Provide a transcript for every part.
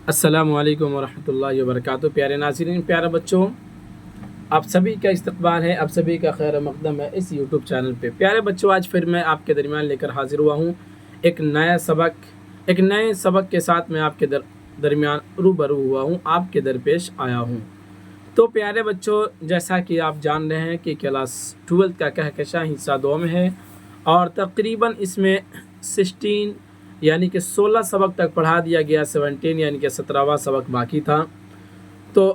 अस्सलामु अलैकुम वरहमतुल्लाहि वबरकातुहू। प्यारे नाज़रीन, प्यारे बच्चों, आप सभी का इस्तकबाल है, आप सभी का खैर मक़दम है इस यूट्यूब चैनल पे। प्यारे बच्चों, आज फिर मैं आपके दरमियान लेकर हाज़िर हुआ हूँ एक नए सबक के साथ मैं आपके दरमियान रूबरू हुआ हूँ, आपके दरपेश आया हूँ। तो प्यारे बच्चों, जैसा कि आप जान रहे हैं कि क्लास 12 का कहकशां हिस्सा 2 में है और तकरीबन इसमें 16 यानी कि 16 सबक तक पढ़ा दिया गया। 17 यानी कि 17वां सबक बाकी था। तो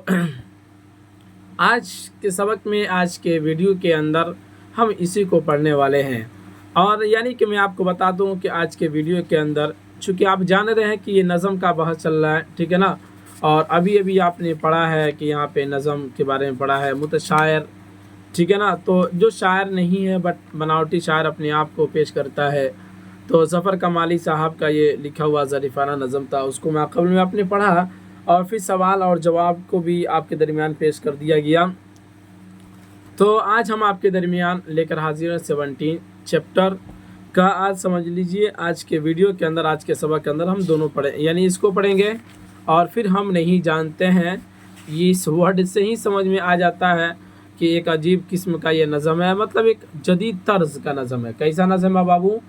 आज के सबक में, आज के वीडियो के अंदर हम इसी को पढ़ने वाले हैं। और यानी कि मैं आपको बता दूं कि आज के वीडियो के अंदर, चूँकि आप जान रहे हैं कि ये नज़म का बहस चल रहा है, ठीक है ना। और अभी अभी आपने पढ़ा है कि यहाँ पे नज़म के बारे में पढ़ा है, मुतशायर, ठीक है ना। तो जो शायर नहीं है बट बनावटी शायर अपने आप को पेश करता है, तो ज़फ़र कमाली साहब का ये लिखा हुआ ज़रीफ़ाना नज़म था, उसको मैं कबल में आपने पढ़ा और फिर सवाल और जवाब को भी आपके दरमियान पेश कर दिया गया। तो आज हम आपके दरमियान लेकर हाजिर हैं 17 चैप्टर का। आज समझ लीजिए, आज के वीडियो के अंदर, आज के सबक के अंदर हम दोनों पढ़े, यानी इसको पढ़ेंगे और फिर हम नहीं जानते हैं, ये इस वर्ड से ही समझ में आ जाता है कि एक अजीब किस्म का ये नज़म है, मतलब एक जदीद तर्ज का नज़म है। कैसा नज़म है बाबू?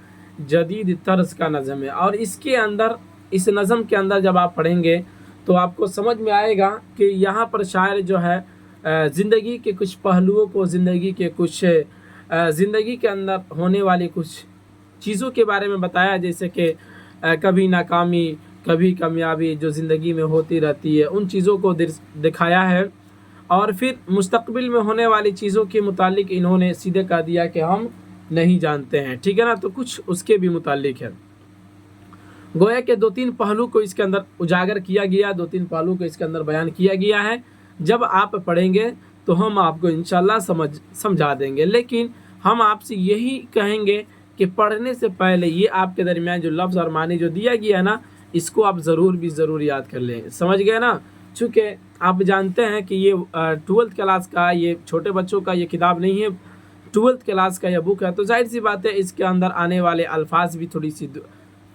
जदीद तर्ज का नज़म है। और इसके अंदर, इस नज़म के अंदर जब आप पढ़ेंगे तो आपको समझ में आएगा कि यहाँ पर शायर जो है ज़िंदगी के कुछ पहलुओं को, ज़िंदगी के अंदर होने वाली कुछ चीज़ों के बारे में बताया, जैसे कि कभी नाकामी कभी कामयाबी जो ज़िंदगी में होती रहती है, उन चीज़ों को दिखाया है। और फिर मुस्तक़बिल में होने वाली चीज़ों के मुतालिक इन्होंने सीधे कह दिया कि हम नहीं जानते हैं, ठीक है ना। तो कुछ उसके भी मुतालिक है। गोया के 2-3 पहलू को इसके अंदर उजागर किया गया, 2-3 पहलू को इसके अंदर बयान किया गया है। जब आप पढ़ेंगे तो हम आपको इंशाल्लाह समझा देंगे, लेकिन हम आपसे यही कहेंगे कि पढ़ने से पहले ये आपके दरमियान जो लफ्ज़ और मानी जो दिया गया है ना, इसको आप ज़रूर याद कर लें। समझ गए ना। चूँकि आप जानते हैं कि ये 12th क्लास का, ये छोटे बच्चों का ये किताब नहीं है, 12th क्लास का यह बुक है। तो जाहिर सी बात है, इसके अंदर आने वाले अल्फाज भी थोड़ी सी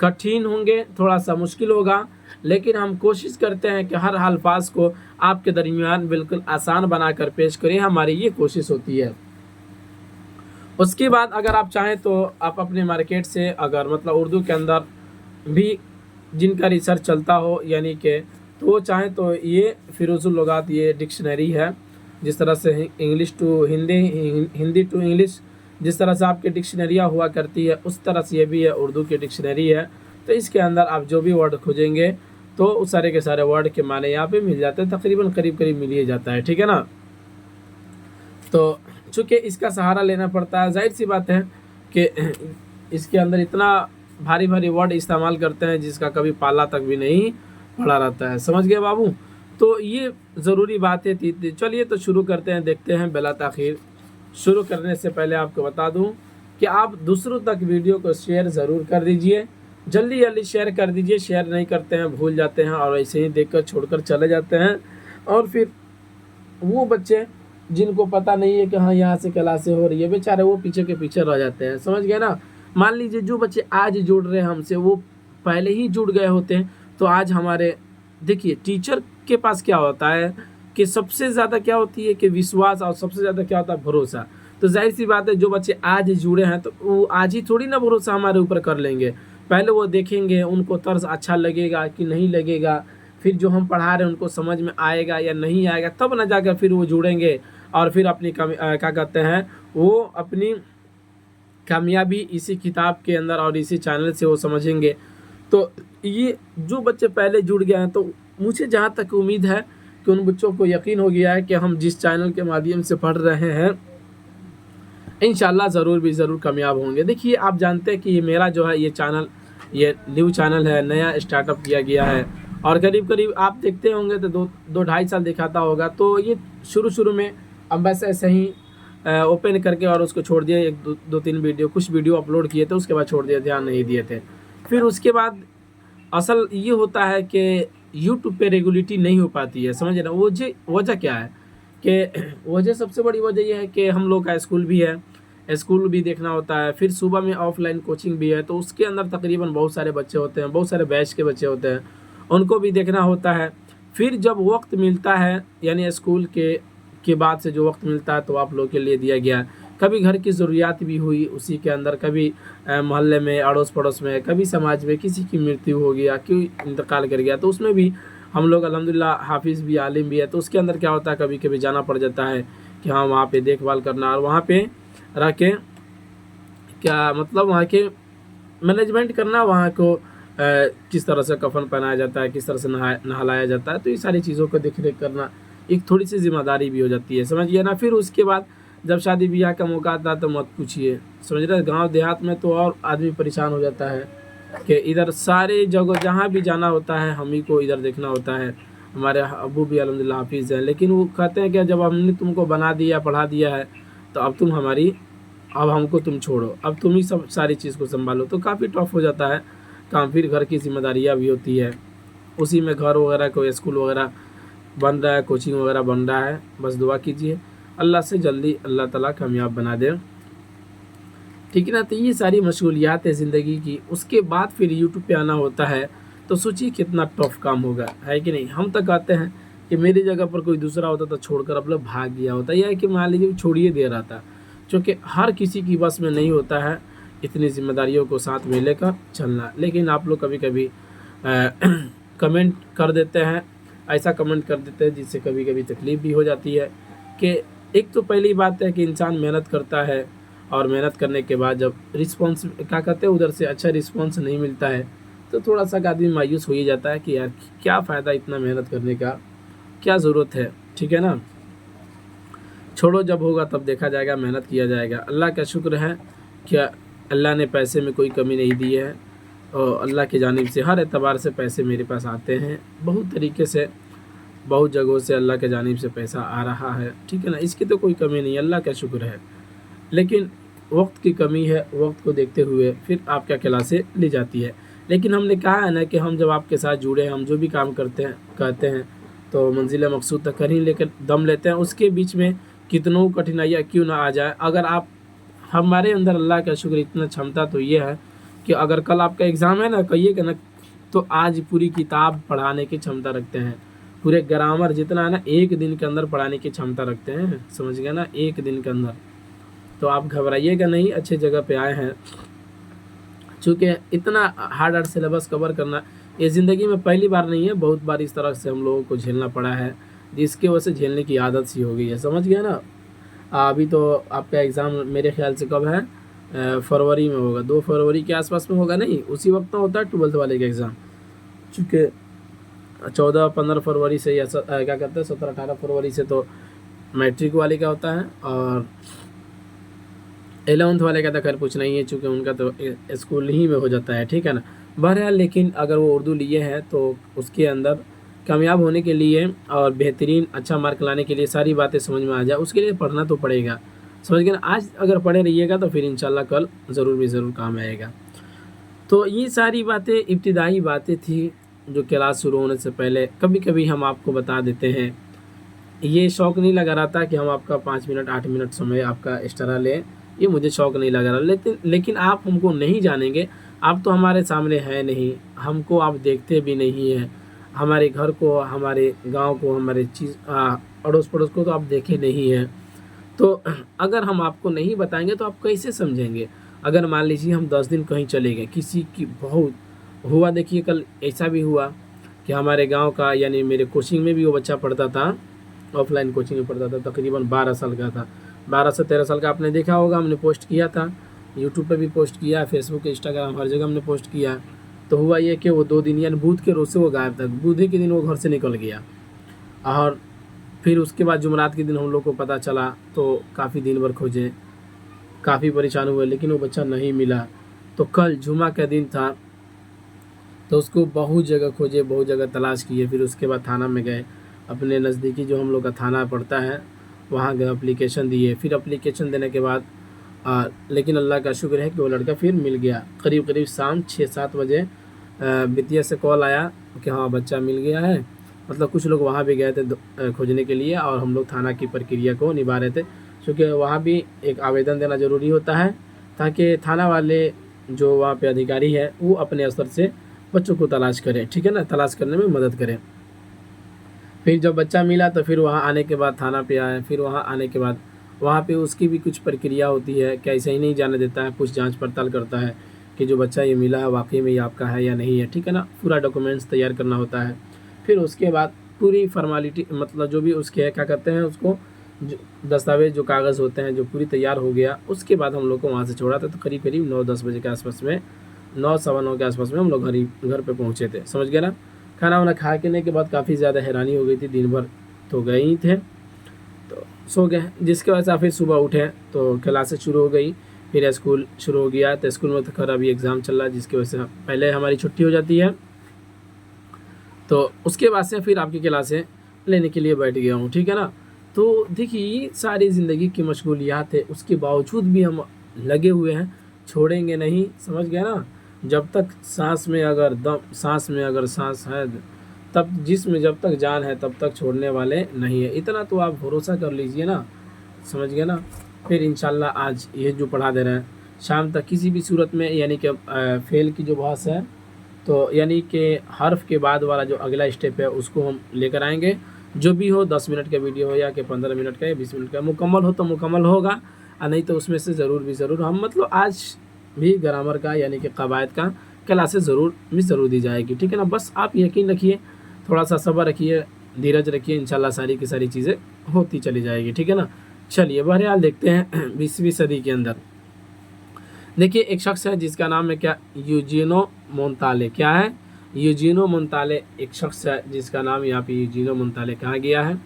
कठिन होंगे, थोड़ा सा मुश्किल होगा, लेकिन हम कोशिश करते हैं कि हर अल्फाज को आपके दरमियान बिल्कुल आसान बनाकर पेश करें, हमारी ये कोशिश होती है। उसके बाद अगर आप चाहें तो आप अपने मार्केट से, अगर मतलब उर्दू के अंदर भी जिनका रिसर्च चलता हो, यानी कि तो वो चाहें तो ये फ़िरोज़ुल लुगात, ये डिक्शनरी है, जिस तरह से English to Hindi, Hindi to English जिस तरह से आपकी डिक्शनरियाँ हुआ करती है, उस तरह से ये भी है, उर्दू की डिक्शनरी है। तो इसके अंदर आप जो भी वर्ड खोजेंगे तो उस सारे के सारे वर्ड के माने यहाँ पे मिल जाते हैं, तकरीबन करीब मिल ही जाता है, ठीक है ना। तो चूँकि इसका सहारा लेना पड़ता है, जाहिर सी बात है कि इसके अंदर इतना भारी वर्ड इस्तेमाल करते हैं जिसका कभी पाला तक भी नहीं पड़ा रहता है। समझ गए बाबू? तो ये ज़रूरी बात है। चलिए तो शुरू करते हैं, देखते हैं बिला ताख़ीर। शुरू करने से पहले आपको बता दूं कि आप दूसरों तक वीडियो को शेयर ज़रूर कर दीजिए, जल्दी शेयर कर दीजिए। शेयर नहीं करते हैं, भूल जाते हैं और ऐसे ही देखकर छोड़कर चले जाते हैं। और फिर वो बच्चे जिनको पता नहीं है कि हाँ यहाँ से क्लासें हो रही है, बेचारे वो पीछे के पीछे रह जाते हैं। समझ गए ना। मान लीजिए जो बच्चे आज जुड़ रहे हैं हमसे, वो पहले ही जुड़ गए होते हैं, तो आज हमारे, देखिए टीचर के पास क्या होता है कि सबसे ज़्यादा क्या होती है कि विश्वास, और सबसे ज़्यादा क्या होता है, भरोसा। तो जाहिर सी बात है, जो बच्चे आज जुड़े हैं तो वो आज ही थोड़ी ना भरोसा हमारे ऊपर कर लेंगे। पहले वो देखेंगे, उनको तर्ज अच्छा लगेगा कि नहीं लगेगा, फिर जो हम पढ़ा रहे हैं उनको समझ में आएगा या नहीं आएगा, तब ना जाकर फिर वो जुड़ेंगे और फिर अपनी क्या कहते हैं, वो अपनी कामयाबी इसी किताब के अंदर और इसी चैनल से वो समझेंगे। तो ये जो बच्चे पहले जुड़ गए हैं, तो मुझे जहाँ तक उम्मीद है कि उन बच्चों को यकीन हो गया है कि हम जिस चैनल के माध्यम से पढ़ रहे हैं इंशाल्लाह ज़रूर कामयाब होंगे। देखिए, आप जानते हैं कि ये मेरा जो है ये चैनल, ये न्यू चैनल है, नया स्टार्टअप किया गया है और करीब आप देखते होंगे तो 2-2.5 साल दिखाता होगा। तो ये शुरू में अब बस ऐसे ही ओपन करके और उसको छोड़ दिया, 1-2-3 वीडियो, कुछ वीडियो अपलोड किए थे, उसके बाद छोड़ दिया, ध्यान नहीं दिए थे। फिर उसके बाद असल ये होता है कि यूट्यूब पे रेगुलरिटी नहीं हो पाती है, समझ ना। वजह क्या है कि सबसे बड़ी वजह यह है कि हम लोग का स्कूल भी है, स्कूल भी देखना होता है, फिर सुबह में ऑफलाइन कोचिंग भी है, तो उसके अंदर तकरीबन बहुत सारे बच्चे होते हैं, बहुत सारे बैच के बच्चे होते हैं, उनको भी देखना होता है। फिर जब वक्त मिलता है यानी स्कूल के बाद से जो वक्त मिलता है तो आप लोगों के लिए दिया गया है। कभी घर की ज़रूरियात भी हुई उसी के अंदर, कभी मोहल्ले में, अड़ोस पड़ोस में, कभी समाज में किसी की मृत्यु हो गया, कोई इंतकाल कर गया, तो उसमें भी हम लोग अल्हम्दुलिल्लाह हाफिज़ भी, आलिम भी है, तो उसके अंदर क्या होता है कभी कभी जाना पड़ जाता है कि हाँ वहाँ पे देखभाल करना और वहाँ पे रह के क्या मतलब वहाँ के मैनेजमेंट करना, वहाँ को किस तरह से कफन पहनाया जाता है, किस तरह से नहलाया जाता है, तो ये सारी चीज़ों को देख रेख करना एक थोड़ी सी ज़िम्मेदारी भी हो जाती है, समझिए ना। फिर उसके बाद जब शादी ब्याह का मौका आता है तो मत पूछिए, समझ रहे। गांव देहात में तो और आदमी परेशान हो जाता है कि इधर सारे जगह जहाँ भी जाना होता है हम ही को इधर देखना होता है। हमारे अब्बू भी अल्हम्दुलिल्लाह हाफिज़ हैं, लेकिन वो कहते हैं कि जब हमने तुमको बना दिया, पढ़ा दिया है, तो अब हमको तुम छोड़ो, अब तुम ही सब सारी चीज़ को संभालो। तो काफ़ी टफ हो जाता है काम। फिर घर की जिम्मेदारियाँ भी होती है, उसी में घर वगैरह को, स्कूल वगैरह बन रहा है, कोचिंग वगैरह बन रहा है। बस दुआ कीजिए अल्लाह से जल्दी अल्लाह ताला कामयाब बना दे, ठीक है ना। तो ये सारी मशगूलियात है ज़िंदगी की। उसके बाद फिर यूट्यूब पे आना होता है, तो सोचिए कितना टफ काम होगा, है कि नहीं। हम तो कहते हैं कि मेरी जगह पर कोई दूसरा होता तो छोड़कर अब लोग भाग गया होता, या कि मान लीजिए छोड़िए दे रहा था, क्योंकि हर किसी की बस में नहीं होता है इतनी जिम्मेदारियों को साथ में लेकर चलना। लेकिन आप लोग कभी कभी कमेंट कर देते हैं, ऐसा कमेंट कर देते हैं जिससे कभी कभी तकलीफ़ भी हो जाती है कि एक तो पहली बात है कि इंसान मेहनत करता है और मेहनत करने के बाद जब रिस्पॉन्स क्या कहते हैं उधर से अच्छा रिस्पॉन्स नहीं मिलता है तो थोड़ा सा आदमी मायूस हो ही जाता है कि यार क्या फ़ायदा इतना मेहनत करने का, क्या ज़रूरत है, ठीक है ना। छोड़ो, जब होगा तब देखा जाएगा, मेहनत किया जाएगा। अल्लाह का शुक्र है कि अल्लाह ने पैसे में कोई कमी नहीं दी है और अल्लाह की जानिब से हर एतबार से पैसे मेरे पास आते हैं, बहुत तरीके से, बहुत जगहों से अल्लाह के जानिब से पैसा आ रहा है, ठीक है ना। इसकी तो कोई कमी नहीं, अल्लाह का शुक्र है। लेकिन वक्त की कमी है, वक्त को देखते हुए फिर आप क्या क्लासे ली जाती है। लेकिन हमने कहा है ना कि हम जब आपके साथ जुड़े, हम जो भी काम करते हैं कहते हैं तो मंजिल मकसूद तक कर ही लेकर दम लेते हैं। उसके बीच में कितनों कठिनाइयाँ क्यों ना आ जाए, अगर आप हमारे अंदर अल्लाह का शुक्र इतना क्षमता तो ये है कि अगर कल आपका एग्ज़ाम है ना, कहिएगा ना, तो आज पूरी किताब पढ़ाने की क्षमता रखते हैं, पूरे ग्रामर जितना है ना एक दिन के अंदर पढ़ाने की क्षमता रखते हैं, समझ गए ना, एक दिन के अंदर। तो आप घबराइएगा नहीं, अच्छे जगह पे आए हैं। चूँकि इतना हार्ड सिलेबस कवर करना ये ज़िंदगी में पहली बार नहीं है, बहुत बार इस तरह से हम लोगों को झेलना पड़ा है, जिसकी वजह से झेलने की आदत सी हो गई है, समझ गया ना। अभी तो आपका एग्ज़ाम मेरे ख्याल से कब है, फरवरी में होगा, 2 फरवरी के आसपास में होगा, नहीं उसी वक्त में होता है 12th वाले का एग्ज़ाम। चूँकि 14-15 फरवरी से या क्या कहते हैं 17-18 फरवरी से तो मैट्रिक वाले का होता है और 11th वाले का तो खैर कुछ नहीं है, चूँकि उनका तो स्कूल ही में हो जाता है, ठीक है ना। बहरहाल लेकिन अगर वो उर्दू लिए हैं तो उसके अंदर कामयाब होने के लिए और बेहतरीन अच्छा मार्क लाने के लिए सारी बातें समझ में आ जाए, उसके लिए पढ़ना तो पड़ेगा, समझ गए ना। आज अगर पढ़े रहिएगा तो फिर इंशाल्लाह कल ज़रूर काम आएगा। तो ये सारी बातें इब्तिदाई बातें थी जो क्लास शुरू होने से पहले कभी कभी हम आपको बता देते हैं। ये शौक़ नहीं लगा रहा था कि हम आपका 5 मिनट 8 मिनट समय आपका एक्स्ट्रा लें, ये मुझे शौक़ नहीं लगा रहा। लेकिन आप हमको नहीं जानेंगे, आप तो हमारे सामने हैं नहीं, हमको आप देखते भी नहीं हैं, हमारे घर को, हमारे गांव को, हमारे अड़ोस पड़ोस को तो आप देखे नहीं हैं। तो अगर हम आपको नहीं बताएंगे तो आप कैसे समझेंगे। अगर मान लीजिए हम 10 दिन कहीं चले गए, किसी की बहुत हुआ, देखिए कल ऐसा भी हुआ कि हमारे गांव का, यानी मेरे कोचिंग में भी वो बच्चा पढ़ता था, ऑफलाइन कोचिंग में पढ़ता था, तकरीबन 12 साल का था, 12 से 13 साल का, आपने देखा होगा, हमने पोस्ट किया था, यूट्यूब पे भी पोस्ट किया, फेसबुक, इंस्टाग्राम, हर जगह हमने पोस्ट किया। तो हुआ ये कि वो 2 दिन यानी बुध के रोज़ से वो गायब था, बुध के दिन वो घर से निकल गया और फिर उसके बाद जुमरात के दिन हम लोग को पता चला तो काफ़ी दिन भर खोजे, काफ़ी परेशान हुए, लेकिन वो बच्चा नहीं मिला। तो कल जुमा का दिन था तो उसको बहुत जगह खोजे, बहुत जगह तलाश किए, फिर उसके बाद थाना में गए, अपने नज़दीकी जो हम लोग का थाना पड़ता है वहाँ गए, एप्लीकेशन दिए। फिर एप्लीकेशन देने के बाद लेकिन अल्लाह का शुक्र है कि वो लड़का फिर मिल गया। करीब शाम 6-7 बजे बिटिया से कॉल आया कि हाँ बच्चा मिल गया है। मतलब कुछ लोग वहाँ भी गए थे खोजने के लिए और हम लोग थाना की प्रक्रिया को निभा रहे थे, क्योंकि वहाँ भी एक आवेदन देना ज़रूरी होता है ताकि थाना वाले जो वहाँ पे अधिकारी है वो अपने स्तर से बच्चों को तलाश करें, ठीक है ना, तलाश करने में मदद करें। फिर जब बच्चा मिला तो फिर वहाँ आने के बाद थाना पे आए, फिर वहाँ आने के बाद वहाँ पे उसकी भी कुछ प्रक्रिया होती है कि ऐसे ही नहीं जाने देता है, कुछ जांच पड़ताल करता है कि जो बच्चा ये मिला है वाकई में ये आपका है या नहीं है, ठीक है ना, पूरा डॉक्यूमेंट्स तैयार करना होता है। फिर उसके बाद पूरी फॉर्मेलिटी मतलब जो भी उसके क्या कहते हैं उसको जो दस्तावेज जो कागज़ होते हैं जो पूरी तैयार हो गया, उसके बाद हम लोग को वहाँ से छोड़ा था। तो करीब करीब 9-10 बजे के आसपास में, 9 सवा 9 के आसपास में हम लोग घर पे पहुँचे थे, समझ गए ना। खाना वाना खा के के बाद काफ़ी ज़्यादा हैरानी हो गई थी, दिन भर तो गए ही थे, तो सो गए, जिसके वजह से फिर सुबह उठे तो क्लासेस शुरू हो गई, फिर स्कूल शुरू हो गया। तो स्कूल में तो खैर अभी एग्ज़ाम चल रहा है, जिसकी वजह से पहले हमारी छुट्टी हो जाती है, तो उसके बाद से फिर आपकी क्लासें लेने के लिए बैठ गया हूँ, ठीक है ना। तो देखिए सारी ज़िंदगी की मशगूलियात है, उसके बावजूद भी हम लगे हुए हैं, छोड़ेंगे नहीं, समझ गए ना। जब तक सांस में अगर सांस है, तब जिसमें जब तक जान है तब तक छोड़ने वाले नहीं है, इतना तो आप भरोसा कर लीजिए ना, समझ गए ना। फिर इंशाल्लाह आज ये जो पढ़ा दे रहे हैं शाम तक किसी भी सूरत में, यानी कि फेल की जो भाषा है तो यानी कि हर्फ के बाद वाला जो अगला स्टेप है उसको हम लेकर आएंगे। जो भी हो 10 मिनट का वीडियो हो या कि 15 मिनट का या 20 मिनट का, मुकम्मल हो तो मुकम्मल होगा, और नहीं तो उसमें से ज़रूर हम मतलब आज भी ग्रामर का यानी कि कवायद का क्लासेस ज़रूर दी जाएगी, ठीक है ना। बस आप यकीन रखिए, थोड़ा सा सब्र रखिए, धीरज रखिए, इंशाल्लाह सारी की सारी चीज़ें होती चली जाएगी, ठीक है ना। चलिए बहरहाल देखते हैं 20वीं सदी के अंदर। देखिए एक शख्स है जिसका नाम है क्या, यूजीनो मोंताले। क्या है, यूजीनो मोंताले एक शख्स है जिसका नाम यहाँ पे यूजीनो मोंताले कहा गया है।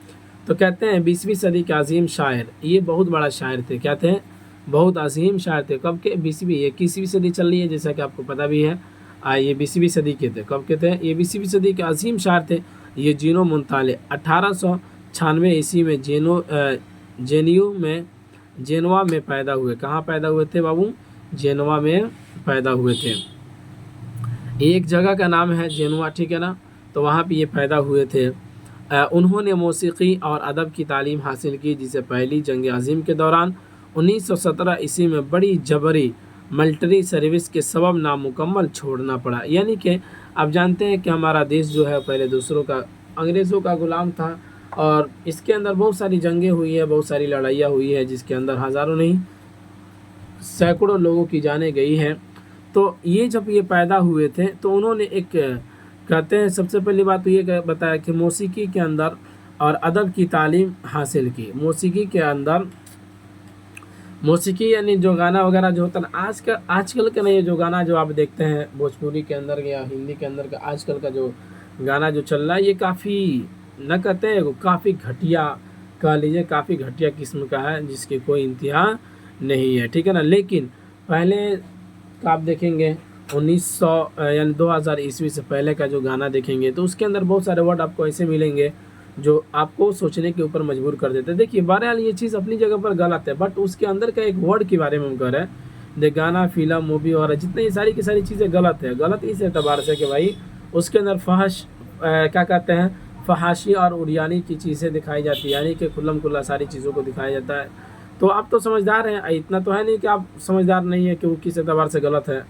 तो कहते हैं 20वीं सदी के अजीम शायर, ये बहुत बड़ा शायर थे, कहते हैं बहुत अजीम शायर थे। कब के, 20वीं 21वीं सदी चल रही है जैसा कि आपको पता भी है। ये 20वीं सदी के थे, कब के थे, ये 20वीं सदी के अजीम शायर थे यूजीनो मोंताले। 1896 ईस्वी में जेनवा में पैदा हुए। कहाँ पैदा हुए थे बाबू, जेनवा में पैदा हुए थे। एक जगह का नाम है जेनुआ, ठीक है ना, तो वहाँ पे ये पैदा हुए थे। उन्होंने मौसीकी और अदब की तालीम हासिल की, जिसे पहली जंग अज़ीम के दौरान 1917 ईस्वी में बड़ी जबरी मिलिट्री सर्विस के सबब नामुकम्मल छोड़ना पड़ा। यानी कि आप जानते हैं कि हमारा देश जो है पहले दूसरों का, अंग्रेज़ों का ग़ुलाम था, और इसके अंदर बहुत सारी जंगें हुई है, बहुत सारी लड़ाइयाँ हुई है, जिसके अंदर हज़ारों नहीं सैकड़ों लोगों की जानें गई हैं। तो ये जब ये पैदा हुए थे तो उन्होंने एक कहते हैं, सबसे पहली बात तो ये बताया कि मौसीकी के अंदर और अदब की तालीम हासिल की। मौसीकी के अंदर, मौसीकी यानी जो गाना वगैरह जो होता है ना, आजकल का नहीं, जो गाना जो आप देखते हैं भोजपुरी के अंदर या हिंदी के अंदर का आजकल का जो गाना जो चल रहा है, ये काफ़ी न कहते हैं, काफ़ी घटिया कह लीजिए, काफ़ी घटिया किस्म का है, जिसकी कोई इंतहा नहीं है, ठीक है ना। लेकिन पहले का आप देखेंगे 1900 यानी 2000 ईस्वी से पहले का जो गाना देखेंगे तो उसके अंदर बहुत सारे वर्ड आपको ऐसे मिलेंगे जो आपको सोचने के ऊपर मजबूर कर देते हैं। देखिए बहरहाल ये चीज़ अपनी जगह पर गलत है, बट उसके अंदर का एक वर्ड के बारे में हम कह रहे हैं। देख गाना, फिल्म, मूवी और जितनी सारी की सारी चीज़ें गलत है। गलत इस एतबार से कि भाई उसके अंदर फहश क्या कहते हैं, फहाशी और उड़ियानी की चीज़ें दिखाई जाती है, यानी कि खुल्लम खुल्ला सारी चीज़ों को दिखाया जाता है। तो आप तो समझदार हैं, इतना तो है नहीं कि आप समझदार नहीं है कि वो किस एतबार से गलत है,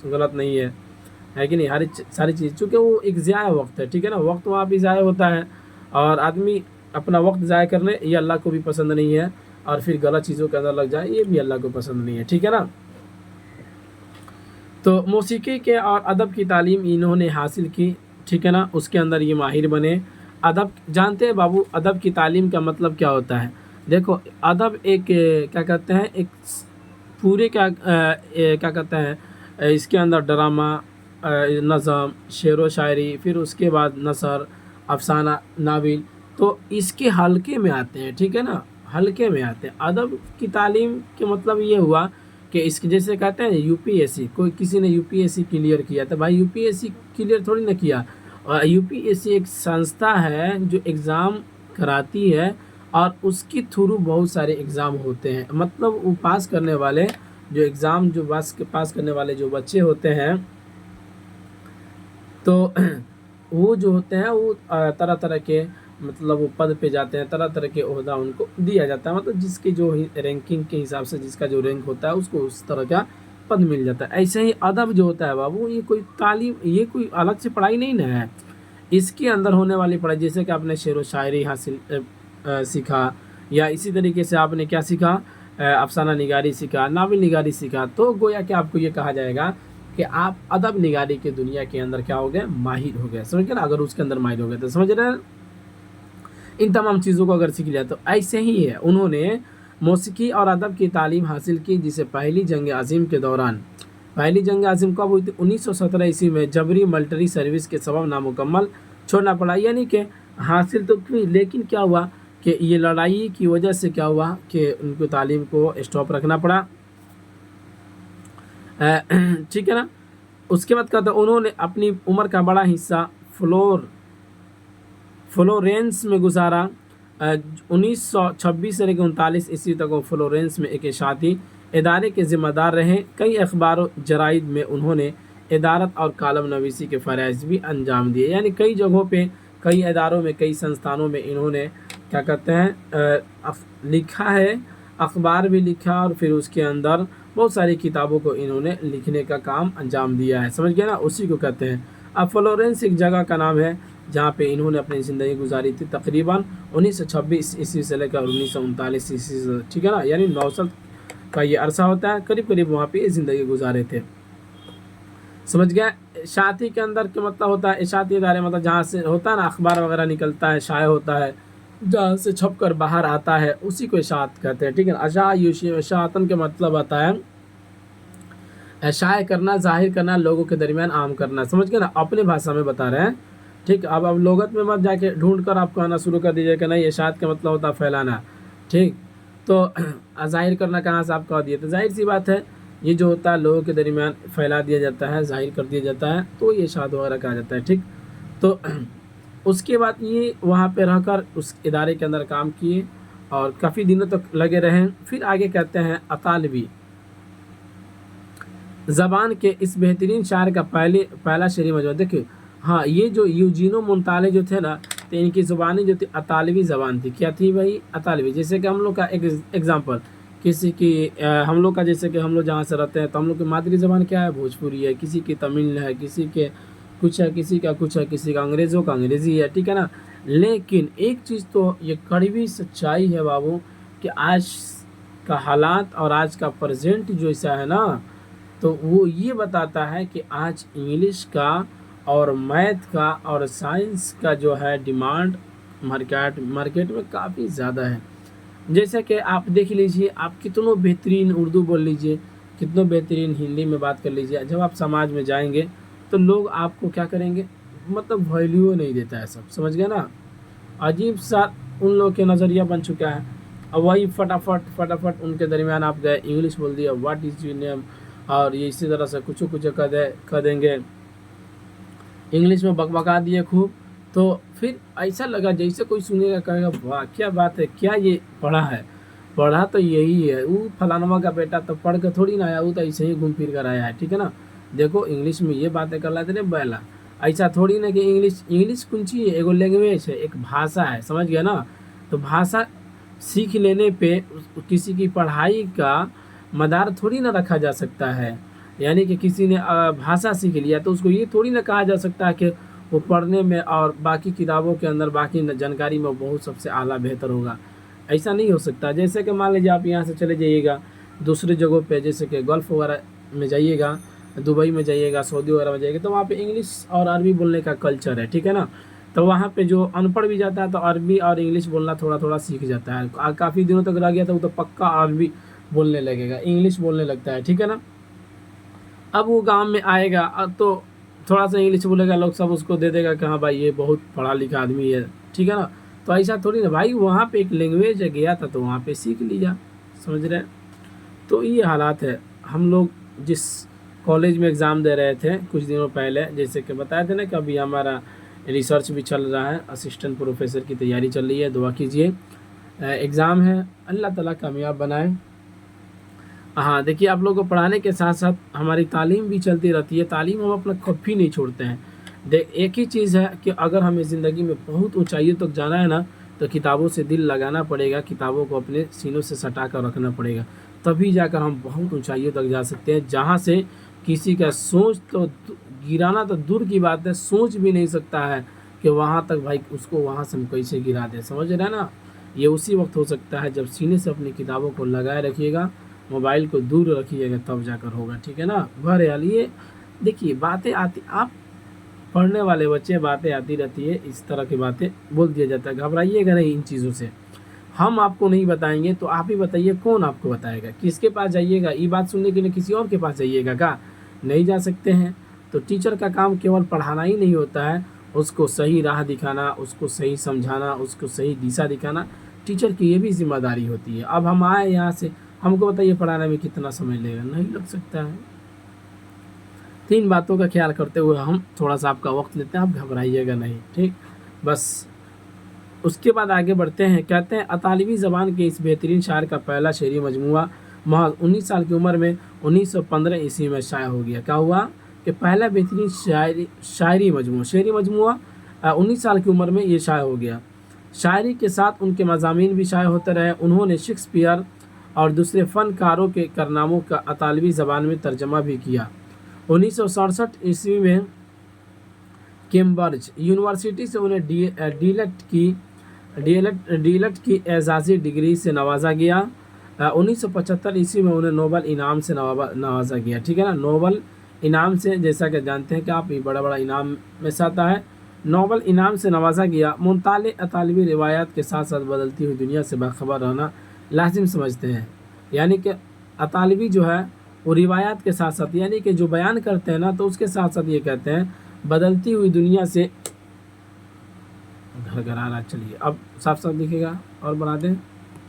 गलत नहीं है कि नहीं। हर सारी चीज़, चूँकि वो एक ज़ाया वक्त है, ठीक है ना, वक्त वहाँ भी ज़ाया होता है, और आदमी अपना वक्त ज़ाया करने, ये अल्लाह को भी पसंद नहीं है, और फिर गलत चीज़ों के अंदर लग जाए, ये भी अल्लाह को पसंद नहीं है, ठीक है ना। तो मौसीकी के और अदब की तालीम इन्होंने हासिल की, ठीक है ना, उसके अंदर ये माहिर बने। अदब जानते हैं बाबू, अदब की तालीम का मतलब क्या होता है। देखो अदब एक क्या कहते हैं, एक पूरे क्या कहते हैं, इसके अंदर ड्रामा, नज़म, शेर व शायरी, फिर उसके बाद नसर, अफसाना, नावल, तो इसके हल्के में आते हैं, ठीक है ना, हल्के में आते हैं। अदब की तालीम के मतलब ये हुआ कि इसके जैसे कहते हैं यूपीएससी, कोई किसी ने यूपीएससी क्लियर किया, तो भाई यूपीएससी क्लियर थोड़ी ना किया। और यूपीएससी एक संस्था है जो एग्ज़ाम कराती है, और उसके थ्रू बहुत सारे एग्ज़ाम होते हैं। मतलब वो पास करने वाले जो एग्ज़ाम, जो पास करने वाले जो बच्चे होते हैं, तो वो जो होते हैं वो तरह तरह के मतलब वो पद पे जाते हैं, तरह तरह के ओहदा उनको दिया जाता है। मतलब जिसकी जो रैंकिंग के हिसाब से जिसका जो रैंक होता है उसको उस तरह का पद मिल जाता है। ऐसे ही अदब जो होता है बाबू, ये कोई तालीम, ये कोई अलग से पढ़ाई नहीं ना है, इसके अंदर होने वाली पढ़ाई। जैसे कि आपने शेर व शायरी हासिल सीखा, या इसी तरीके से आपने क्या सीखा, अफसाना निगारी सीखा, नावल निगारी सीखा, तो गोया कि आपको ये कहा जाएगा कि आप अदब निगारी के दुनिया के अंदर क्या हो गए, माहिर हो गए। समझ गए ना, अगर उसके अंदर माहिर हो गए तो समझ रहे हैं। इन तमाम चीज़ों को अगर सीख लिया तो ऐसे ही है, उन्होंने मौसीकी और अदब की तालीम हासिल की, जिसे पहली जंग अज़ीम के दौरान, पहली जंग अज़ीम कब हुई थी, 1917 ईस्वी में, जबरी मिलिट्री सर्विस के सबब नामुकम्मल छोड़ना पड़ा। यानी कि हासिल तो की, लेकिन क्या हुआ कि ये लड़ाई की वजह से क्या हुआ कि उनको तालीम को स्टॉप रखना पड़ा। ठीक है ना। उसके बाद कहता उन्होंने अपनी उम्र का बड़ा हिस्सा फ्लोरेंस में गुजारा। 1926 से लेकर 1939 ईस्वी तक वो फ्लोरेंस में एक इशाती इदारे के ज़िम्मेदार रहे। कई अखबार जराइद में उन्होंने इदारत और कालम नवीसी के फ़राइज़ भी अंजाम दिए। यानी कई जगहों पे, कई इदारों में, कई संस्थानों में इन्होंने क्या कहते हैं लिखा है, अखबार भी लिखा, और फिर उसके अंदर बहुत सारी किताबों को इन्होंने लिखने का काम अंजाम दिया है। समझ गए ना, उसी को कहते हैं। अब फ्लोरेंस एक जगह का नाम है जहाँ पे इन्होंने अपनी ज़िंदगी गुजारी थी, तकरीबन 1926 ईस्वी से लेकर 1939 ईस्वी से। ठीक है ना, यानी 9 का ये अरसा होता है, करीब करीब वहाँ पे ज़िंदगी गुजारे थे। समझ गया। इशाती के अंदर क्या मतलब होता है, इशाती इदारे मतलब जहाँ से होता है ना, अखबार वगैरह निकलता है, शाये होता है, जहाँ से छप कर बाहर आता है, उसी को इशात कहते हैं। ठीक है ना। इशातन के मतलब आता है शाये करना, जाहिर करना, लोगों के दरमियान आम करना। समझ गए ना, अपने भाषा में बता रहे हैं। ठीक, अब लोगत में मत जाके ढूंढ कर आप कहना शुरू कर दीजिए कि नहीं इशात का मतलब होता है फैलाना। ठीक, तो जाहिर करना कहाँ से आप कह दिए, तो जाहिर सी बात है ये जो होता है लोगों के दरमियान फैला दिया जाता है, जाहिर कर दिया जाता है, तो ये इशात वगैरह कहा जाता है। ठीक, तो उसके बाद ये वहाँ पे रहकर उस इदारे के अंदर काम किए और काफ़ी दिनों तक लगे रहे। फिर आगे कहते हैं अतालवी ज़बान के इस बेहतरीन शायर का पहला शेरी मौजूद। देखिए, हाँ, ये जो यूजीनो मुंताले जो थे ना, तो इनकी ज़ुबानी जो थी अतालवी ज़बान थी। क्या थी भाई, अतालवी। जैसे कि हम लोग का एक एग्ज़ाम्पल, किसी की हम लोग का, जैसे कि हम लोग जहाँ से रहते हैं तो हम लोग की मादरी ज़बान क्या है, भोजपुरी है, किसी की तमिल है, किसी के कुछ है, किसी का कुछ है, किसी का अंग्रेज़ों का अंग्रेज़ी है। ठीक है ना। लेकिन एक चीज़ तो ये कड़वी सच्चाई है बाबू कि आज का हालात और आज का प्रेजेंट जो ऐसा है ना, तो वो ये बताता है कि आज इंग्लिश का और मैथ का और साइंस का जो है डिमांड मार्केट में काफ़ी ज़्यादा है। जैसे कि आप देख लीजिए, आप कितनों बेहतरीन उर्दू बोल लीजिए, कितनों बेहतरीन हिंदी में बात कर लीजिए, जब आप समाज में जाएंगे तो लोग आपको क्या करेंगे, मतलब वैल्यू नहीं देता है सब। समझ गए ना, अजीब सा उन लोग के नज़रिया बन चुका है। अब वही फटाफट उनके दरमियान आप गए, इंग्लिश बोल दिया, व्हाट इज़ योर नेम, और ये इसी तरह से कुछ कह देंगे, इंग्लिश में बकबका दिए खूब। तो फिर ऐसा लगा जैसे कोई सुनेगा कहेगा वाह क्या बात है, क्या ये पढ़ा तो यही है, वो फलानवा का बेटा तो पढ़ के थोड़ी ना आया, वो तो ऐसे ही घूम फिर कर आया है। ठीक है ना। देखो इंग्लिश में ये बातें कर लाते रे बैला, ऐसा थोड़ी ना कि इंग्लिश कुंची है, एगो लैंग्वेज है, एक भाषा है। समझ गया ना। तो भाषा सीख लेने पे किसी की पढ़ाई का मदार थोड़ी ना रखा जा सकता है। यानी कि किसी ने भाषा सीख लिया तो उसको ये थोड़ी ना कहा जा सकता है कि वो पढ़ने में और बाकी किताबों के अंदर बाकी जानकारी में बहुत सबसे आला बेहतर होगा। ऐसा नहीं हो सकता। जैसे कि मान लीजिए आप यहाँ से चले जाइएगा दूसरी जगहों पे, जैसे कि गल्फ़ वगैरह में जाइएगा, दुबई में जाइएगा, सऊदी वगैरह में जाइएगा, तो वहाँ पे इंग्लिश और अरबी बोलने का कल्चर है। ठीक है ना। तो वहाँ पे जो अनपढ़ भी जाता है तो अरबी और इंग्लिश बोलना थोड़ा थोड़ा सीख जाता है। काफ़ी दिनों तक रह गया तो वो तो पक्का अरबी बोलने लगेगा, इंग्लिश बोलने लगता है। ठीक है ना। अब वो गांव में आएगा तो थोड़ा सा इंग्लिश बोलेगा, लोग सब उसको दे देगा कि हाँ भाई ये बहुत पढ़ा लिखा आदमी है। ठीक है ना। तो ऐसा थोड़ी ना भाई, वहाँ पे एक लैंग्वेज गया था तो वहाँ पे सीख लीजा। समझ रहे हैं। तो ये हालात है। हम लोग जिस कॉलेज में एग्ज़ाम दे रहे थे कुछ दिनों पहले, जैसे कि बताए थे ना कि अभी हमारा रिसर्च भी चल रहा है, असिस्टेंट प्रोफेसर की तैयारी चल रही है, दुआ कीजिए। एग्ज़ाम है, अल्लाह ताला कामयाब बनाए। हाँ, देखिए आप लोगों को पढ़ाने के साथ साथ हमारी तालीम भी चलती रहती है। तालीम हम अपना कभी नहीं छोड़ते हैं। एक ही चीज़ है कि अगर हमें ज़िंदगी में बहुत ऊंचाइयों तक जाना है ना, तो किताबों से दिल लगाना पड़ेगा, किताबों को अपने सीनों से सटा कर रखना पड़ेगा। तभी जाकर हम बहुत ऊंचाइयों तक जा सकते हैं, जहाँ से किसी का सोच तो गिराना तो दूर की बात है, सोच भी नहीं सकता है कि वहाँ तक भाई उसको वहाँ से हम कैसे गिरा दें। समझ रहे हैं ना? ये उसी वक्त हो सकता है जब सीने से अपनी किताबों को लगाए रखिएगा, मोबाइल को दूर रखिएगा, तब जाकर होगा। ठीक है ना? बहरहाल ये देखिए बातें आती, आप पढ़ने वाले बच्चे, बातें आती रहती है, इस तरह की बातें बोल दिया जाता है। घबराइएगा नहीं इन चीज़ों से, हम आपको नहीं बताएंगे तो आप ही बताइए कौन आपको बताएगा, किसके पास जाइएगा? ये बात सुनने के लिए किसी और के पास जाइएगा क्या? नहीं जा सकते हैं। तो टीचर का काम केवल पढ़ाना ही नहीं होता है, उसको सही राह दिखाना, उसको सही समझाना, उसको सही दिशा दिखाना टीचर की ये भी जिम्मेदारी होती है। अब हम आए यहाँ से, हमको बताइए पढ़ाने में कितना समय लगेगा? नहीं लग सकता है। 3 बातों का ख्याल करते हुए हम थोड़ा सा आपका वक्त लेते हैं, आप घबराइएगा नहीं, ठीक? बस उसके बाद आगे बढ़ते हैं। कहते हैं अतालवी ज़बान के इस बेहतरीन शायर का पहला शेरी मजमूआ महज 19 साल की उम्र में 1915 ईस्वी में शाया हो गया। क्या हुआ कि पहला बेहतरीन शायरी मजमूआ 19 साल की उम्र में ये शाया हो गया। शायरी के साथ उनके मज़ामीन भी शाया होते रहे। उन्होंने शेक्सपियर और दूसरे फ़नकारों के कारनामों का अतालवी ज़बान में तर्जमा भी किया। 1967 ईस्वी में कैम्ब्रिज यूनिवर्सिटी से उन्हें डीएलएड की एजाज़ी डिग्री से नवाजा गया। 1975 ईस्वी में उन्हें नोबल इनाम से नवाजा गया। ठीक है ना? नोबल इनाम से, जैसा कि जानते हैं कि आप, ये बड़ा बड़ा इनाम में से आता है, नोबल इनाम से नवाजा गया। मुंताले अतालवी रिवायात के साथ साथ बदलती हुई दुनिया से बाखबर रहना लाजिम समझते हैं। यानी कि अतालवी जो है वो रिवायात के साथ साथ, यानी कि जो बयान करते हैं ना, तो उसके साथ साथ ये कहते हैं बदलती हुई दुनिया से घर घर आ रहा। चलिए अब साफ साफ दिखेगा और बढ़ा दें,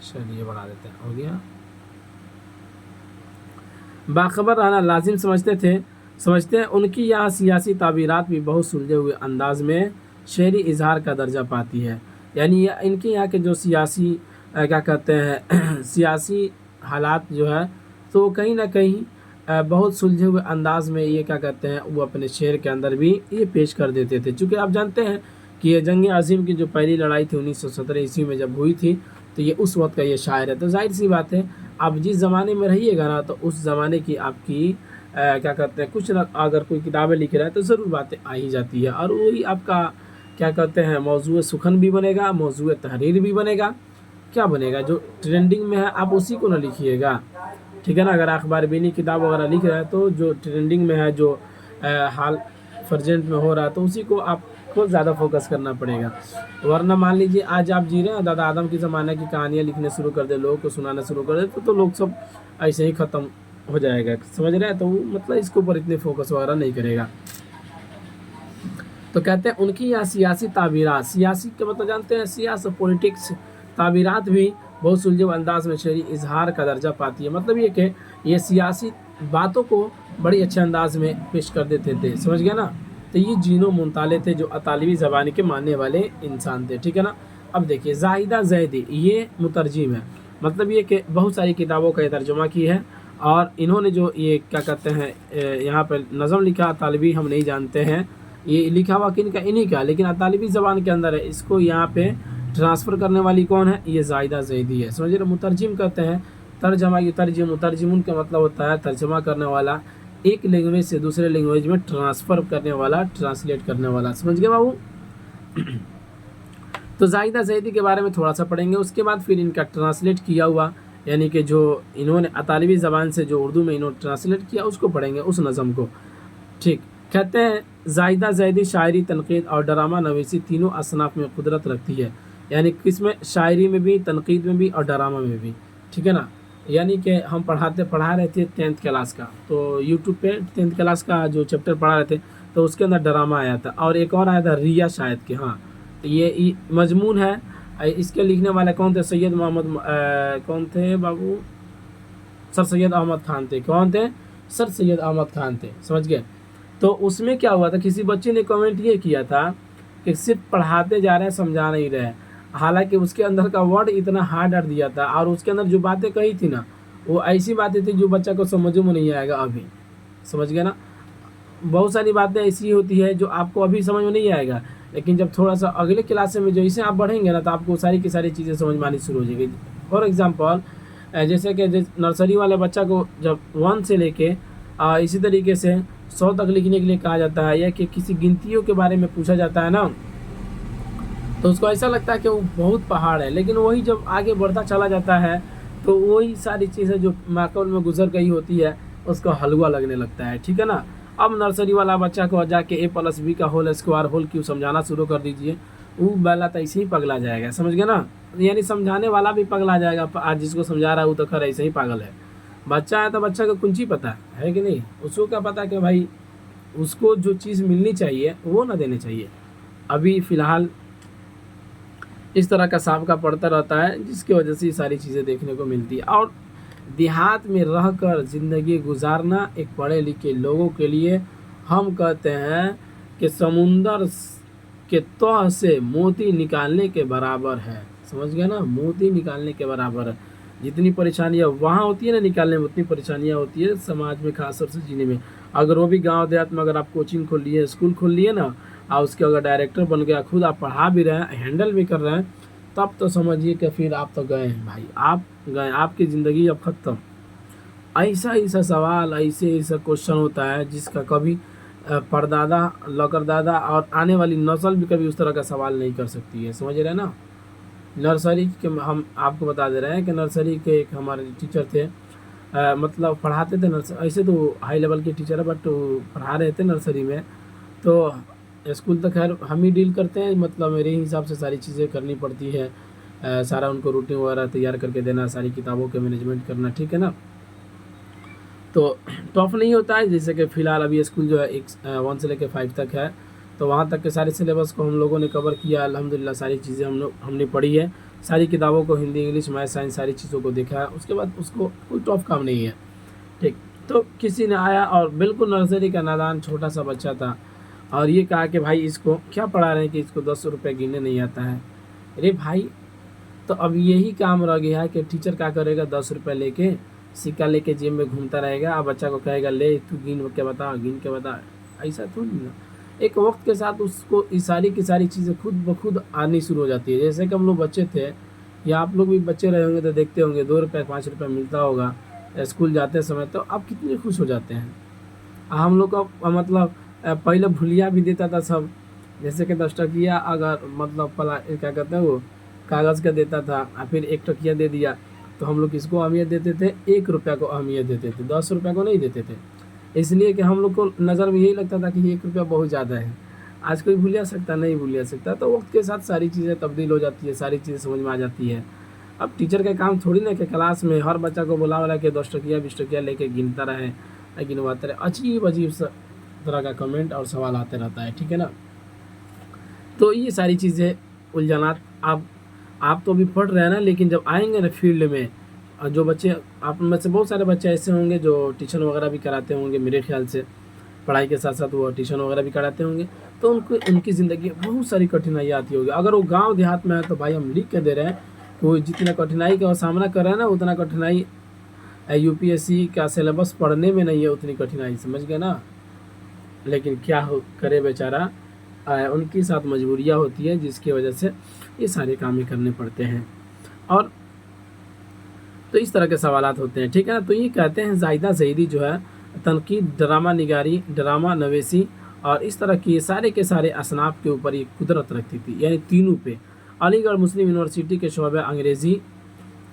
चलिए बढ़ा देते हैं, हो गया। बाखबर रहना लाजिम समझते हैं। उनकी यहाँ सियासी ताबीरात भी बहुत सुलझे हुए अंदाज में शेरी इजहार का दर्जा पाती है। यानी इनके यहाँ के जो सियासी क्या कहते हैं सियासी हालात जो है, तो कहीं ना कहीं बहुत सुलझे हुए अंदाज में ये क्या कहते हैं वो अपने शेर के अंदर भी ये पेश कर देते थे। चूँकि आप जानते हैं कि ये जंग अज़ीम की जो पहली लड़ाई थी 1917 ईस्वी में जब हुई थी, तो ये उस वक्त का ये शायर है। तो जाहिर सी बात है, आप जिस ज़माने में रहिएगा ना, तो उस ज़माने की आपकी क्या कहते हैं कुछ ना, अगर कोई किताबें लिख रहा है तो ज़रूर बातें आ ही जाती है, और वही आपका क्या कहते हैं मौज़ूए सुखन भी बनेगा, मौज़ूए तहरीर भी बनेगा। क्या बनेगा? जो ट्रेंडिंग में है आप उसी को ना लिखिएगा। ठीक है ना? अगर अखबार बीनी किताब वगैरह लिख रहा है तो जो ट्रेंडिंग में है, जो हाल प्रेजेंट में हो रहा है, तो उसी को आपको ज़्यादा फोकस करना पड़ेगा। वरना मान लीजिए आज आप जी रहे हैं, दादा आदम की ज़माने की कहानियाँ लिखने शुरू कर दे, लोगों को सुनाना शुरू कर दे, तो लोग सब ऐसे ही ख़त्म हो जाएगा। समझ रहे हैं? तो मतलब इसके ऊपर इतने फोकस वगैरह नहीं करेगा। तो कहते हैं उनकी यहाँ सियासी ताबीरात, सियासी के मतलब जानते हैं, सियासत पॉलिटिक्स, ताबीरात भी बहुत सुलझे अंदाज में शेरी इजहार का दर्जा पाती है। मतलब ये कि ये सियासी बातों को बड़ी अच्छे अंदाज में पेश कर देते थे। समझ गया ना? तो ये जीनो मुंताले थे जो अतालवी ज़बानी के मानने वाले इंसान थे। ठीक है ना? अब देखिए जाहिदा ज़ैदी ये मुतरजिम है, मतलब ये कि बहुत सारी किताबों का तर्जुमा की है, और इन्होंने जो ये क्या कहते हैं यहाँ पर नज़म लिखा, अतालवी हम नहीं जानते हैं ये लिखा हुआ किन का, इन्हीं का, लेकिन अतालवी ज़बान के अंदर है। इसको यहाँ पे ट्रांसफ़र करने वाली कौन है? ये जाहिदा ज़ैदी है। समझ रहे? मुतरजिम कहते हैं तर्जमा, ये मुतरजिमुन का मतलब होता है तर्जमा करने वाला, एक लैंग्वेज से दूसरे लैंग्वेज में ट्रांसफ़र करने वाला, ट्रांसलेट करने वाला। समझ गए बाबू? तो जाहिदा ज़ैदी के बारे में थोड़ा सा पढ़ेंगे, उसके बाद फिर इनका ट्रांसलेट किया हुआ, यानी कि जो इन्होंने अतालवी ज़बान से जो उर्दू में इन्होंने ट्रांसलेट किया उसको पढ़ेंगे, उस नज़म को। ठीक, कहते हैं जाहिदा ज़ैदी शायरी, तनक़ीद और ड्रामा नवीसी तीनों असनाफ में कुदरत रखती है। यानी किसमें? शायरी में भी, तनक़ीद में भी और ड्रामा में भी। ठीक है ना? यानी कि हम पढ़ा रहे थे 10th क्लास का, तो यूट्यूब पे 10th क्लास का जो चैप्टर पढ़ा रहे थे, तो उसके अंदर ड्रामा आया था, और एक और आया था रिया शायद के। हाँ, तो ये मजमून है। इसके लिखने वाले कौन थे? सैयद मोहम्मद कौन थे बाबू? सर सैयद अहमद खान थे। कौन थे? सर सैयद अहमद खान थे। समझ गए? तो उसमें क्या हुआ था, किसी बच्चे ने कमेंट ये किया था कि सिर्फ पढ़ाते जा रहे हैं, समझा नहीं रहे। हालांकि उसके अंदर का वर्ड इतना हार्ड दिया था, और उसके अंदर जो बातें कही थी ना, वो ऐसी बातें थी जो बच्चा को समझ में नहीं आएगा अभी। समझ गए ना? बहुत सारी बातें ऐसी होती है जो आपको अभी समझ में नहीं आएगा, लेकिन जब थोड़ा सा अगले क्लास में जैसे आप बढ़ेंगे ना, तो आपको सारी की सारी चीज़ें समझ में आनी शुरू हो जाएगी। फॉर एग्जाम्पल जैसे कि नर्सरी वाले बच्चा को जब 1 से लेके इसी तरीके से 100 तक लिखने के लिए कहा जाता है, या कि किसी गिनतियों के बारे में पूछा जाता है ना, तो उसको ऐसा लगता है कि वो बहुत पहाड़ है। लेकिन वही जब आगे बढ़ता चला जाता है तो वही सारी चीज़ें जो माहौल में गुजर गई होती है उसको हलवा लगने लगता है, ठीक है ना। अब नर्सरी वाला बच्चा को जाके a+b का होल स्क्वायर होल क्यूब समझाना शुरू कर दीजिए, वो बेला तो ऐसे ही पगला जाएगा, समझ गए ना। यानी समझाने वाला भी पगला जाएगा, आज जिसको समझा रहा है वो तो खैर ऐसे ही पागल है। बच्चा है तो बच्चा को कुंची पता है कि नहीं, उसको क्या पता कि भाई उसको जो चीज़ मिलनी चाहिए वो ना देनी चाहिए। अभी फ़िलहाल इस तरह का सबका पड़ता रहता है, जिसकी वजह से ये सारी चीज़ें देखने को मिलती है। और देहात में रहकर ज़िंदगी गुजारना एक पढ़े लिखे लोगों के लिए हम कहते हैं कि समुंदर के तह से मोती निकालने के बराबर है, समझ गए ना, मोती निकालने के बराबर है। जितनी परेशानियाँ वहाँ होती है ना निकालने में, उतनी परेशानियाँ होती है समाज में, खास तौर से जीने में। अगर वो भी गांव देहात में अगर आप कोचिंग खोल लिए, स्कूल खोल लिए ना, और उसके अगर डायरेक्टर बन गया, खुद आप पढ़ा भी रहे हैं, हैंडल भी कर रहे हैं, तब तो समझिए कि फिर आप तो गए हैं भाई, आप गए, आपकी ज़िंदगी अब ख़त्म। ऐसा ऐसा सवाल, ऐसे ऐसा क्वेश्चन होता है जिसका कभी परदादा लकरदादा और आने वाली नस्ल भी कभी उस तरह का सवाल नहीं कर सकती है, समझ रहे हैं ना। नर्सरी के हम आपको बता दे रहे हैं कि नर्सरी के एक हमारे टीचर थे, मतलब पढ़ाते थे नर्सरी, ऐसे तो हाई लेवल के टीचर है बट पढ़ा रहे थे नर्सरी में। तो स्कूल तो खैर हम ही डील करते हैं, मतलब मेरे हिसाब से सारी चीज़ें करनी पड़ती है, सारा उनको रूटीन वगैरह तैयार करके देना, सारी किताबों के मैनेजमेंट करना, ठीक है ना। तो टफ नहीं होता है, जैसे कि फ़िलहाल अभी स्कूल जो है 1 से लेकर 5 तक है, तो वहाँ तक के सारे सिलेबस को हम लोगों ने कवर किया अल्हम्दुलिल्लाह। सारी चीज़ें हमने पढ़ी है, सारी किताबों को, हिंदी इंग्लिश मैथ साइंस सारी चीज़ों को देखा है। उसके बाद उसको कोई टफ काम नहीं है, ठीक। तो किसी ने आया और बिल्कुल नर्सरी का नादान छोटा सा बच्चा था, और ये कहा कि भाई इसको क्या पढ़ा रहे हैं कि इसको 10 रुपये गिनने नहीं आता है। अरे भाई, तो अब यही काम रह गया है कि टीचर क्या करेगा, 10 रुपये लेके सिक्का लेके जेब में घूमता रहेगा, और बच्चा को कहेगा ले तू गिन के बता, गिन के बता। ऐसा थोड़ी ना, एक वक्त के साथ उसको ये सारी की सारी चीज़ें खुद ब खुद आनी शुरू हो जाती है। जैसे कि हम लोग बच्चे थे, या आप लोग भी बच्चे रहे होंगे तो देखते होंगे 2 रुपये 5 रुपये मिलता होगा स्कूल जाते समय, तो आप कितने खुश हो जाते हैं। हम लोग का मतलब पहले भुलिया भी देता था सब, जैसे कि 10 टकिया अगर मतलब क्या कहते हैं वो कागज़ का देता था, और फिर 1 टकिया दे दिया, तो हम लोग किसको अहमियत देते थे, 1 रुपया को अहमियत देते थे, 10 रुपये को नहीं देते थे। इसलिए कि हम लोग को नज़र में यही लगता था कि 1 रुपया बहुत ज़्यादा है। आज कोई भूलिया सकता नहीं, भूलिया सकता। तो वक्त के साथ सारी चीज़ें तब्दील हो जाती है, सारी चीज़ें समझ में आ जाती है। अब टीचर का काम थोड़ी ना कि क्लास में हर बच्चा को बुला के 10 टकिया 20 टकिया लेके गिनता रहे, गिनवाते रहे। अजीब अजीब तरह का कमेंट और सवाल आते रहता है, ठीक है ना। तो ये सारी चीज़ें उलझनात आप तो अभी पढ़ रहे हैं ना, लेकिन जब आएंगे ना फील्ड में, जो बच्चे, आप में से बहुत सारे बच्चे ऐसे होंगे जो ट्यूशन वगैरह भी कराते होंगे, मेरे ख्याल से पढ़ाई के साथ साथ वो ट्यूशन वगैरह भी कराते होंगे, तो उनकी ज़िंदगी में बहुत सारी कठिनाइयाँ आती होगी। अगर वो गांव देहात में है तो भाई हम लिख के दे रहे हैं कि वो जितना कठिनाई का सामना कर रहे हैं ना, उतना कठिनाई यूपीएससी का सिलेबस पढ़ने में नहीं है, उतनी कठिनाई, समझ गए ना। लेकिन क्या हो करे बेचारा, उनके साथ मजबूरियाँ होती है जिसकी वजह से ये सारे काम करने पड़ते हैं। और तो इस तरह के सवालात होते हैं, ठीक है ना। तो ये कहते हैं ज़ाहिदा ज़हीरी जो है तनकीद, ड्रामा निगारी, ड्रामा नवेसी और इस तरह की सारे के सारे असनाफ के ऊपर ये कुदरत रखती थी, यानी तीनों पे। अलीगढ़ मुस्लिम यूनिवर्सिटी के शोबे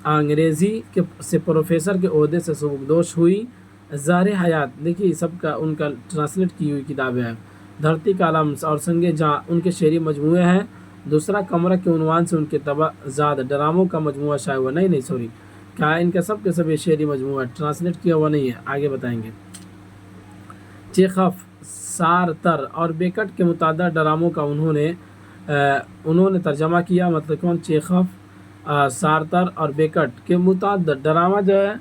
अंग्रेज़ी के से प्रोफेसर के ओहदे से सबकदोश हुई। ज़ारे हयात, देखिए सबका उनका ट्रांसलेट की हुई किताबें हैं। धरती का आलम और संगे जहाँ उनके शेरी मजमूए हैं। दूसरा कमरा के उन्वान से उनके तबाज़ाद ड्रामों का मजमूआ शाया हुआ, नहीं सॉरी, क्या इनका सब के सब ये शेरी मजमूआ ट्रांसलेट किया हुआ नहीं है, आगे बताएंगे। चेखव, सारतर और बेकट के मुतादा ड्रामों का उन्होंने तर्जमा किया। मतलब कौन, चेखव, सारतर और बेकट के मुताद ड्रामा जो है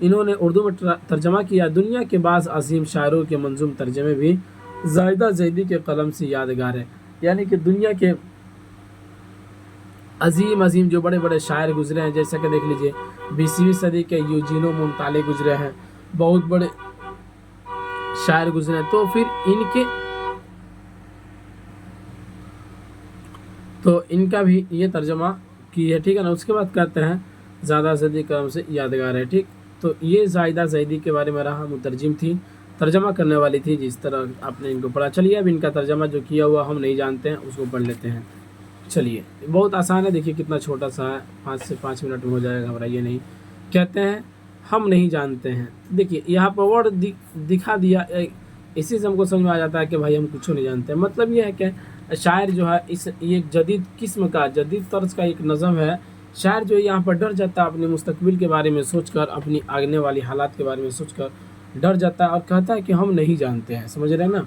इन्होंने उर्दू में तर्जमा किया। दुनिया के बाज़ अजीम शायरों के मंजूम तर्जमे भी ज़ाहिदा ज़हीरी के कलम से यादगार है। यानी कि दुनिया के अजीम जो बड़े बड़े शायर गुजरे हैं, जैसे कि देख लीजिए 20वीं सदी के यूजीनो मुंताले गुजरे हैं, बहुत बड़े शायर गुजरे हैं। तो फिर इनका भी ये तर्जमा की है, ठीक है ना। उसके बाद कहते हैं ज़्यादा ज़ैदी करम से यादगार है। ठीक, तो ये ज़ाहिदा ज़ैदी के बारे में रहा, मुतरजिम थी, तर्जमा करने वाली थी। जिस तरह आपने इनको पढ़ा, चलिए अब इनका तर्जमा जो किया हुआ हम नहीं जानते हैं उसको पढ़ लेते हैं। चलिए, बहुत आसान है, देखिए कितना छोटा सा है, 5 से 5 मिनट में हो जाएगा, घबराइए नहीं। कहते हैं हम नहीं जानते हैं। देखिए यहाँ पर वर्ड दिखा दिया, इसी से हमको समझ में आ जाता है कि भाई हम कुछ नहीं जानते। मतलब ये है कि शायर जो है ये जदीद किस्म का, जदीद तर्ज का एक नज़म है। शायर जो है यहाँ पर डर जाता है, अपने मुस्तकबिल के बारे में सोचकर, अपनी आगने वाली हालात के बारे में सोचकर डर जाता है और कहता है कि हम नहीं जानते हैं। समझ रहे हैं ना,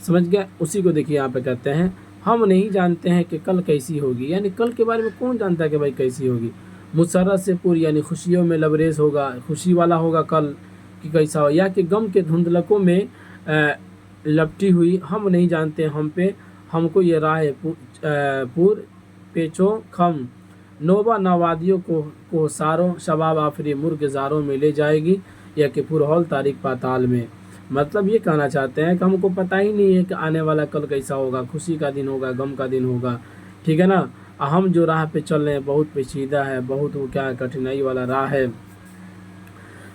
समझ गए। उसी को देखिए यहाँ पे कहते हैं हम नहीं जानते हैं कि कल कैसी होगी, यानी कल के बारे में कौन जानता है कि भाई कैसी होगी। मुसर्रत से पूरी, यानी खुशियों में लबरेज होगा, खुशी वाला होगा कल कि कैसा हो, या कि गम के धुंधलकों में लपटी हुई। हम नहीं जानते हम पे हमको ये राह पूर पेचो खम, नोबा नवादियों को सारों शबाब आफरी मुर्गजारों में ले जाएगी, या कि पुरहौल तारीख पाताल में। मतलब ये कहना चाहते हैं कि हमको पता ही नहीं है कि आने वाला कल कैसा होगा, खुशी का दिन होगा, गम का दिन होगा, ठीक है ना। हम जो राह पे चल रहे हैं बहुत पेचीदा है, बहुत वो क्या कठिनाई वाला राह है।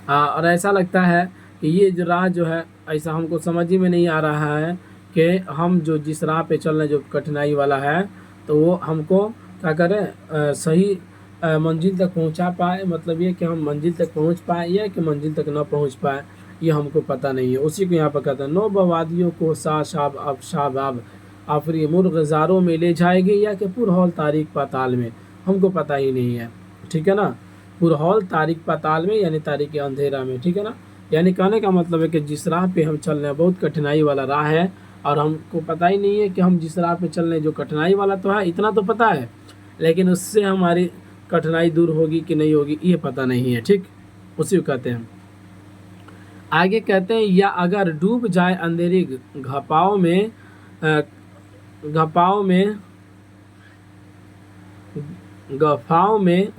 और ऐसा लगता है कि ये जो राह जो है, ऐसा हमको समझ ही में नहीं आ रहा है कि हम जो जिस राह पे चल रहे हैं जो कठिनाई वाला है, तो वो हमको क्या करें, सही मंजिल तक पहुंचा पाए। मतलब ये कि हम मंजिल तक पहुंच पाए या कि मंजिल तक न पहुंच पाए, ये हमको पता नहीं है। उसी को यहाँ पर कहता है नो बवादियों को शाबाब आफरी मुर्गजारों में ले जाएगी, या कि पुरहौल तारीख पाताल में, हमको पता ही नहीं है, ठीक है ना। पुरहौल तारीख पाताल में यानी तारीख अंधेरा में, ठीक है ना। यानी कहने का मतलब है कि जिस राह पे हम चल रहे हैं बहुत कठिनाई वाला राह है, और हमको पता ही नहीं है कि हम जिस राह पे चल रहे हैं जो कठिनाई वाला तो है, इतना तो पता है, लेकिन उससे हमारी कठिनाई दूर होगी कि नहीं होगी ये पता नहीं है। ठीक, उसी को कहते हैं। आगे कहते हैं या अगर डूब जाए अंधेरी घपाओं में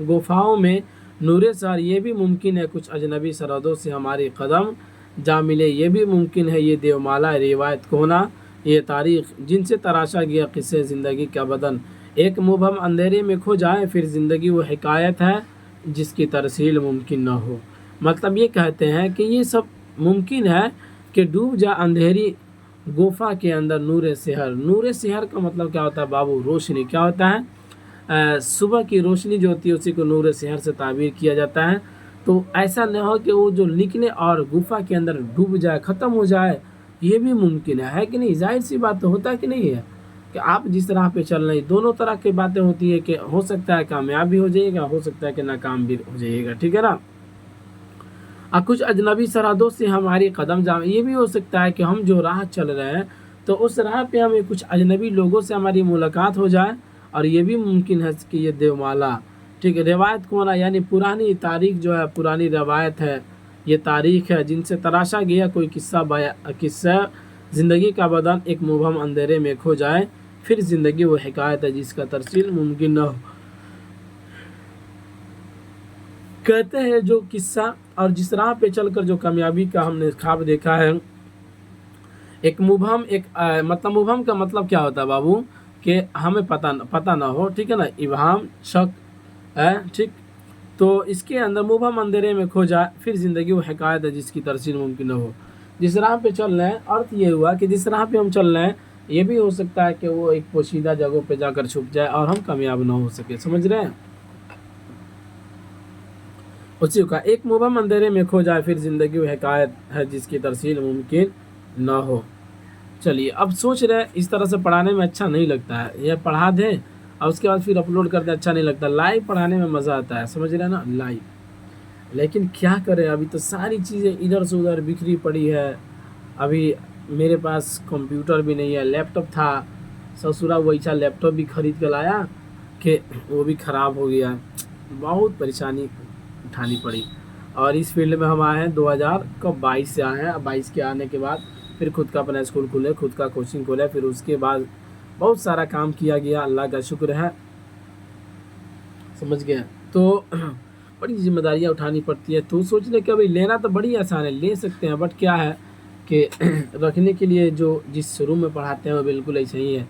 गुफाओं में नूरे सर, ये भी मुमकिन है कुछ अजनबी सरहदों से हमारे कदम जा मिले, ये भी मुमकिन है ये देवमाला रिवायत कोना, ये तारीख जिनसे तराशा गया किस्से ज़िंदगी का बदन, एक मुबहम अंधेरे में खो जाए फिर ज़िंदगी वो हिकायत है जिसकी तरसील मुमकिन न हो। मतलब ये कहते हैं कि ये सब मुमकिन है कि डूब जा अंधेरी गुफा के अंदर नूर सेहर। नूर सेहर का मतलब क्या होता है बाबू, रोशनी। क्या होता है, सुबह की रोशनी जो होती है उसी को नूर सेहर से ताबीर किया जाता है। तो ऐसा न हो कि वो जो निकले और गुफा के अंदर डूब जाए, ख़त्म हो जाए, ये भी मुमकिन है कि नहीं। जाहिर सी बात तो होता कि नहीं है कि आप जिस राह पे चल रहे हैं दोनों तरह की बातें होती है कि हो सकता है कामयाब भी हो जाइएगा, हो सकता है कि नाकाम भी हो जाइएगा, ठीक है ना। और कुछ अजनबी सरहदों से हमारी कदम जा, ये भी हो सकता है कि हम जो राह चल रहे हैं तो उस राह पे हमें कुछ अजनबी लोगों से हमारी मुलाकात हो जाए, और ये भी मुमकिन है कि ये देवमाला, ठीक है, रिवायत कोना यानी पुरानी तारीख जो है, पुरानी रवायत है, ये तारीख है जिनसे तराशा गया कोई किस्सा ज़िंदगी का बदन, एक मुबहम अंधेरे में खो जाए फिर ज़िंदगी वो हिकायत है जिसका तरसील मुमकिन न हो। कहते हैं जो किस्सा और जिस राह पे चलकर जो कामयाबी का हमने ख्वाब देखा है, एक मुबहम, एक मतलब मुबहम का मतलब क्या होता है बाबू कि हमें पता ना हो, ठीक है ना, इबहम शक है, ठीक। तो इसके अंदर मुबहम अंधेरे में खो जाए फिर ज़िंदगी वो हिकायत है जिसकी तरसील मुमकिन न हो। जिस राह पे चल रहे हैं, अर्थ ये हुआ कि जिस राह पे हम चल रहे हैं ये भी हो सकता है कि वो एक पोशीदा जगहों पे जाकर छुप जाए और हम कामयाब ना हो सके। समझ रहे हैं, उसी का एक मुबहम अंधेरे में खो जाए फिर ज़िंदगी वो हिकायत है जिसकी तरसील मुमकिन ना हो। चलिए अब सोच रहे हैं इस तरह से पढ़ाने में अच्छा नहीं लगता है, यह पढ़ा दें और उसके बाद फिर अपलोड कर दें, अच्छा नहीं लगता। लाइव पढ़ाने में मज़ा आता है, समझ रहे हैं ना, लाइव। लेकिन क्या करें, अभी तो सारी चीज़ें इधर से उधर बिखरी पड़ी है। अभी मेरे पास कंप्यूटर भी नहीं है, लैपटॉप था, ससुरा वैसा लैपटॉप भी खरीद कर लाया कि वो भी ख़राब हो गया। बहुत परेशानी उठानी पड़ी। और इस फील्ड में हम आए हैं 2022 से आए हैं। 22 के आने के बाद फिर खुद का अपना स्कूल खुले, खुद का कोचिंग खोले, फिर उसके बाद बहुत सारा काम किया गया, अल्लाह का शुक्र है, समझ गए। तो बड़ी जिम्मेदारियां उठानी पड़ती है। तो सोचने के भाई लेना तो बड़ी आसान है, ले सकते हैं, बट क्या है कि रखने के लिए जो जिस रूम में पढ़ाते हैं वो बिल्कुल ऐसा ही है,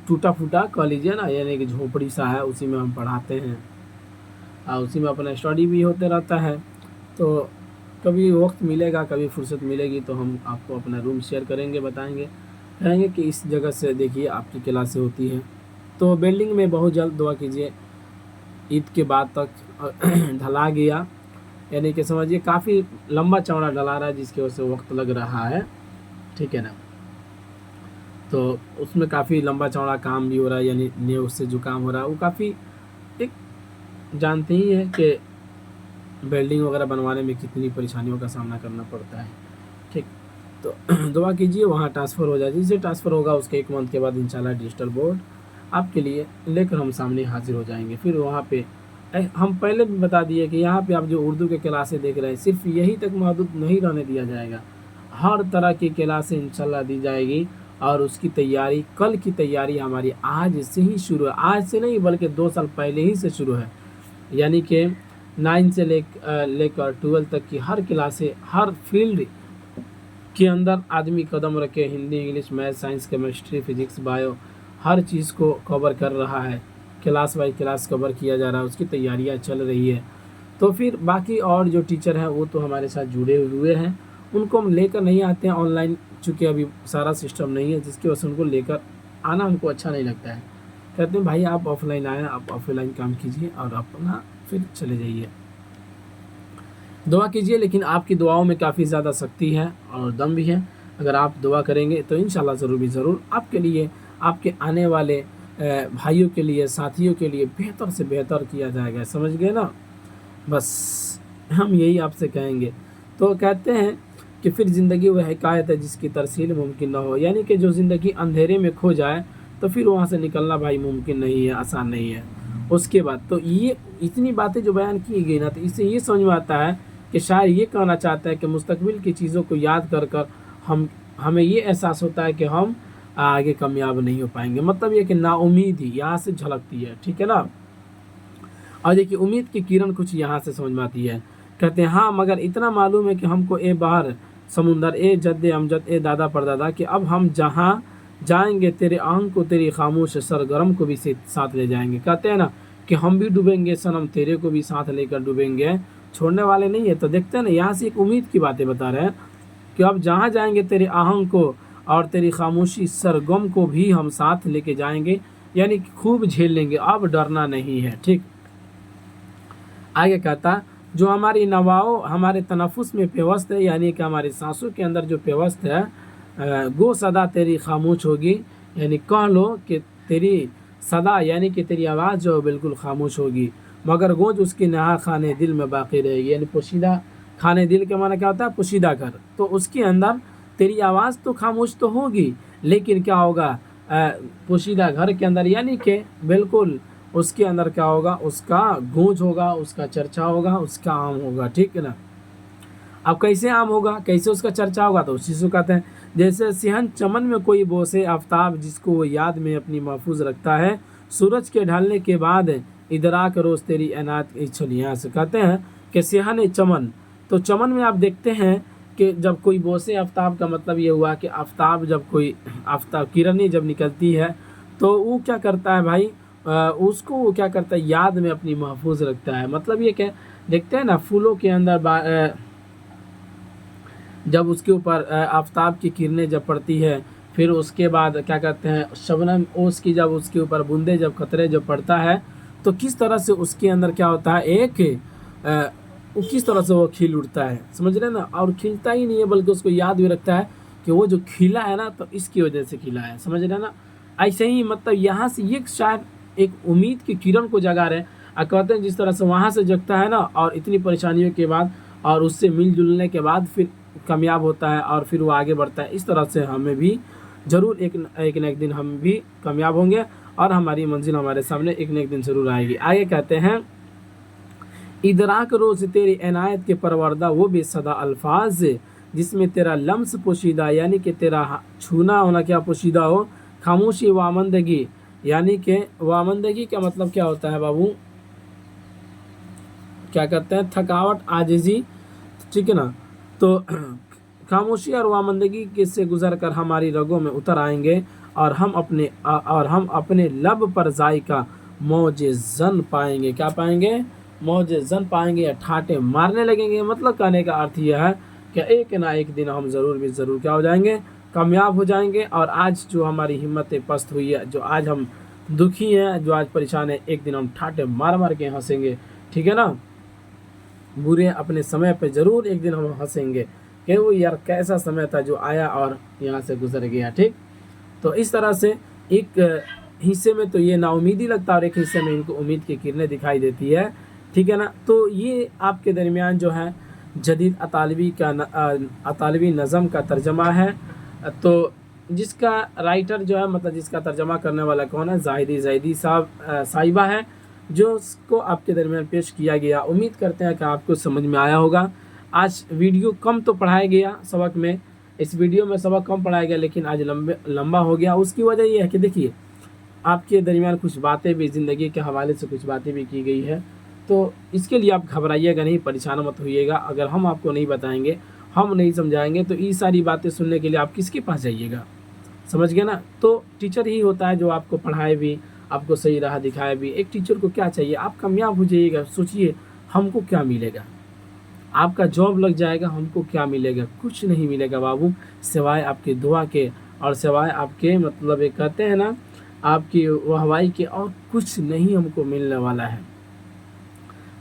टूटा फूटा कह लीजिए ना, यानी कि झोपड़ी सा है, उसी में हम पढ़ाते हैं। उसी में अपना स्टडी भी होते रहता है। तो कभी वक्त मिलेगा, कभी फुर्सत मिलेगी तो हम आपको अपना रूम शेयर करेंगे, बताएंगे, कहेंगे कि इस जगह से देखिए आपकी क्लासें होती हैं। तो बिल्डिंग में बहुत जल्द दुआ कीजिए, ईद के बाद तक ढला गया, यानी कि समझिए काफ़ी लंबा चौड़ा ढला रहा है, जिसकी वजह से वक्त लग रहा है, ठीक है ना। तो उसमें काफ़ी लंबा चौड़ा काम भी हो रहा है, यानी न्यू से जो काम हो रहा है वो काफ़ी, एक जानते ही हैं कि बिल्डिंग वगैरह बनवाने में कितनी परेशानियों का सामना करना पड़ता है, ठीक। तो दुआ कीजिए वहाँ ट्रांसफ़र हो जाए, जिससे ट्रांसफ़र होगा उसके 1 मंथ के बाद इंशाल्लाह डिजिटल बोर्ड आपके लिए लेकर हम सामने हाजिर हो जाएंगे। फिर वहाँ पे हम पहले भी बता दिए कि यहाँ पे आप जो उर्दू के क्लासें देख रहे हैं सिर्फ यही तक महदूद नहीं रहने दिया जाएगा, हर तरह की क्लासें इंशाल्लाह दी जाएगी। और उसकी तैयारी, कल की तैयारी हमारी आज से ही शुरू है, आज से नहीं बल्कि 2 साल पहले ही से शुरू है। यानी कि 9 से लेकर 12 तक की हर क्लासें, हर फील्ड के अंदर आदमी कदम रखे, Hindi, English, math, science, chemistry, physics, bio, हर चीज़ को कवर कर रहा है, क्लास बाई क्लास कवर किया जा रहा है, उसकी तैयारियां चल रही है। तो फिर बाकी और जो टीचर हैं वो तो हमारे साथ जुड़े हुए हैं, उनको हम लेकर नहीं आते हैं ऑनलाइन, चूँकि अभी सारा सिस्टम नहीं है, जिसकी वजह से उनको लेकर आना हमको अच्छा नहीं लगता है। कहते हैं भाई आप ऑफलाइन आए, आप ऑफलाइन काम कीजिए और अपना फिर चले जाइए। दुआ कीजिए, लेकिन आपकी दुआओं में काफ़ी ज़्यादा शक्ति है और दम भी है। अगर आप दुआ करेंगे तो इंशाल्लाह ज़रूर भी ज़रूर आपके लिए, आपके आने वाले भाइयों के लिए, साथियों के लिए बेहतर से बेहतर किया जाएगा, समझ गए ना। बस हम यही आपसे कहेंगे। तो कहते हैं कि फिर ज़िंदगी वह हिकायत है जिसकी तरसील मुमकिन ना हो, यानी कि जो ज़िंदगी अंधेरे में खो जाए तो फिर वहाँ से निकलना भाई मुमकिन नहीं है, आसान नहीं है। उसके बाद तो ये इतनी बातें जो बयान की गई ना, तो इससे ये समझ में आता है कि शायद ये कहना चाहता है कि मुस्तकबिल की चीज़ों को याद कर कर हमें ये एहसास होता है कि हम आगे कामयाब नहीं हो पाएंगे। मतलब ये कि नाउमीद ही यहाँ से झलकती है, ठीक है ना। और देखिए उम्मीद की किरण कुछ यहाँ से समझ में आती है। कहते हैं हाँ मगर इतना मालूम है कि हमको ए बाहर समुंदर, ए जद्दे अमजद, ए दादा परदादा, कि अब हम जहाँ जाएंगे तेरे आंख को, तेरी खामोश सरगर्म को भी साथ ले जाएंगे। कहते हैं ना कि हम भी डूबेंगे सनम, तेरे को भी साथ लेकर डूबेंगे, छोड़ने वाले नहीं है। तो देखते हैं ना, यहाँ से एक उम्मीद की बातें बता रहे हैं कि अब जहाँ जाएंगे तेरे आहंग को और तेरी खामोशी सरगम को भी हम साथ लेके जाएंगे, यानी कि खूब झेल लेंगे, अब डरना नहीं है, ठीक। आगे कहता जो हमारी नवाओ हमारे तनफुस में पेवस्त है, यानी कि हमारी सांसों के अंदर जो पेवस्त है, गो सदा तेरी खामोश होगी, यानी कह लो कि तेरी सदा यानी कि तेरी आवाज़ जो बिल्कुल खामोश होगी, मगर गूंज उसकी नहा खाने दिल में बाकी रहेगी। यानी पोशीदा खाने दिल के माना क्या होता है, पोशीदा घर। तो उसके अंदर तेरी आवाज़ तो खामोश तो होगी, लेकिन क्या होगा, पोशीदा घर के अंदर, यानी कि बिल्कुल उसके अंदर क्या होगा, उसका गूंज होगा, उसका चर्चा होगा, उसका आम होगा, ठीक है ना। अब कैसे आम होगा, कैसे उसका चर्चा होगा, तो उसी से कहते हैं जैसे सिहन चमन में कोई बोसे आफ्ताब, जिसको वो याद में अपनी महफूज रखता है, सूरज के ढलने के बाद इदराक रोज़ तेरी एनात। चलिए यहाँ से कहते हैं कि सिहन चमन, तो चमन में आप देखते हैं कि जब कोई बोसे आफ्ताब का मतलब ये हुआ कि आफ्ताब, जब कोई आफ्ताब किरणें जब निकलती है तो वो क्या करता है भाई, उसको वो क्या करता है, याद में अपनी महफूज रखता है। मतलब ये क्या देखते हैं ना, फूलों के अंदर जब उसके ऊपर आफ्ताब की किरणें जब पड़ती है, फिर उसके बाद क्या कहते हैं, शबनम ओस की जब उसके ऊपर बूंदे जब कतरे जब पड़ता है, तो किस तरह से उसके अंदर क्या होता है, वो किस तरह से वो खिल उठता है, समझ रहे ना। और खिलता ही नहीं है बल्कि उसको याद भी रखता है कि वो जो खिला है ना, तो इसकी वजह से खिला है, समझ रहे ना। ऐसे ही मतलब यहाँ से ये शायद एक उम्मीद की किरण को जगा रहे हैं। कहते हैं जिस तरह से वहाँ से जगता है ना, और इतनी परेशानियों के बाद और उससे मिलजुलने के बाद फिर कामयाब होता है और फिर वो आगे बढ़ता है, इस तरह से हमें भी ज़रूर एक न एक दिन हम भी कामयाब होंगे और हमारी मंजिल हमारे सामने एक न एक दिन ज़रूर आएगी। आगे कहते हैं इदराक रोज़ तेरी इनायत के परवरदा, वो भी सदा अल्फाज जिसमें तेरा लम्स पोशीदा, यानी कि तेरा छूना होना क्या पोशीदा हो, खामोशी वामंदगी, यानी कि वामंदगी का मतलब क्या होता है बाबू, क्या कहते हैं, थकावट, आजिज़ी, ठीक है ना। तो खामोशी और वामंदगी के से गुजर कर हमारी रगों में उतर आएंगे और हम अपने लब पर जायका मौज जन पाएंगे। क्या पाएंगे, मौज जन पाएंगे या ठाटे मारने लगेंगे। मतलब कहने का अर्थ यह है कि एक ना एक दिन हम ज़रूर भी ज़रूर क्या हो जाएंगे, कामयाब हो जाएंगे। और आज जो हमारी हिम्मतें पस्त हुई है, जो आज हम दुखी हैं, जो आज परेशान है, एक दिन हम ठाटे मार मार के हंसेंगे। ठीक है ना, बुरे अपने समय पे ज़रूर एक दिन हम हंसेंगे कि वो यार कैसा समय था जो आया और यहाँ से गुजर गया। ठीक, तो इस तरह से एक हिस्से में तो ये नाउमीदी लगता है और एक हिस्से में इनको उम्मीद की किरणें दिखाई देती है। ठीक है ना, तो ये आपके दरमियान जो है जदीद अतालवी नज़म का तर्जमा है। तो जिसका राइटर जो है, मतलब जिसका तर्जमा करने वाला कौन है, ज़ाहिदी साहिबा है, जो उसको आपके दरमियान पेश किया गया। उम्मीद करते हैं कि आपको समझ में आया होगा। आज वीडियो कम तो पढ़ाया गया सबक में, इस वीडियो में सबक कम पढ़ाया गया, लेकिन आज लंबा हो गया। उसकी वजह यह है कि देखिए आपके दरमियान कुछ बातें भी, ज़िंदगी के हवाले से कुछ बातें भी की गई है। तो इसके लिए आप घबराइएगा नहीं, परेशान मत होइएगा। अगर हम आपको नहीं बताएंगे, हम नहीं समझाएंगे, तो ये सारी बातें सुनने के लिए आप किसके पास जाइएगा, समझ गए ना। तो टीचर ही होता है जो आपको पढ़ाए भी, आपको सही राह दिखाए भी। एक टीचर को क्या चाहिए, आप कामयाब हो जाइएगा। सोचिए हमको क्या मिलेगा, आपका जॉब लग जाएगा, हमको क्या मिलेगा, कुछ नहीं मिलेगा बाबू, सिवाय आपकी दुआ के और सिवाय आपके, मतलब ये कहते हैं ना, आपकी वाहवाही के, और कुछ नहीं हमको मिलने वाला है।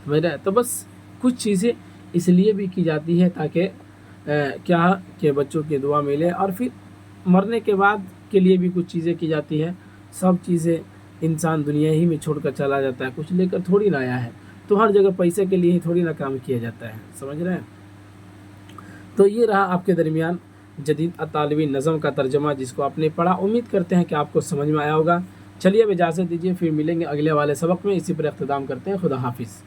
मेरा तो बस कुछ चीज़ें इसलिए भी की जाती है ताकि क्या कि बच्चों की दुआ मिले, और फिर मरने के बाद के लिए भी कुछ चीज़ें की जाती है। सब चीज़ें इंसान दुनिया ही में छोड़कर चला जाता है, कुछ लेकर थोड़ी ना आया है। तो हर जगह पैसे के लिए ही थोड़ी ना काम किया जाता है, समझ रहे हैं। तो ये रहा आपके दरमियान जदीद अतालवी नज़म का तर्जमा, जिसको आपने पढ़ा। उम्मीद करते हैं कि आपको समझ में आया होगा। चलिए अब इजाज़त दीजिए, फिर मिलेंगे अगले वाले सबक में। इसी पर इख्तिताम करते हैं। खुदा हाफिज़।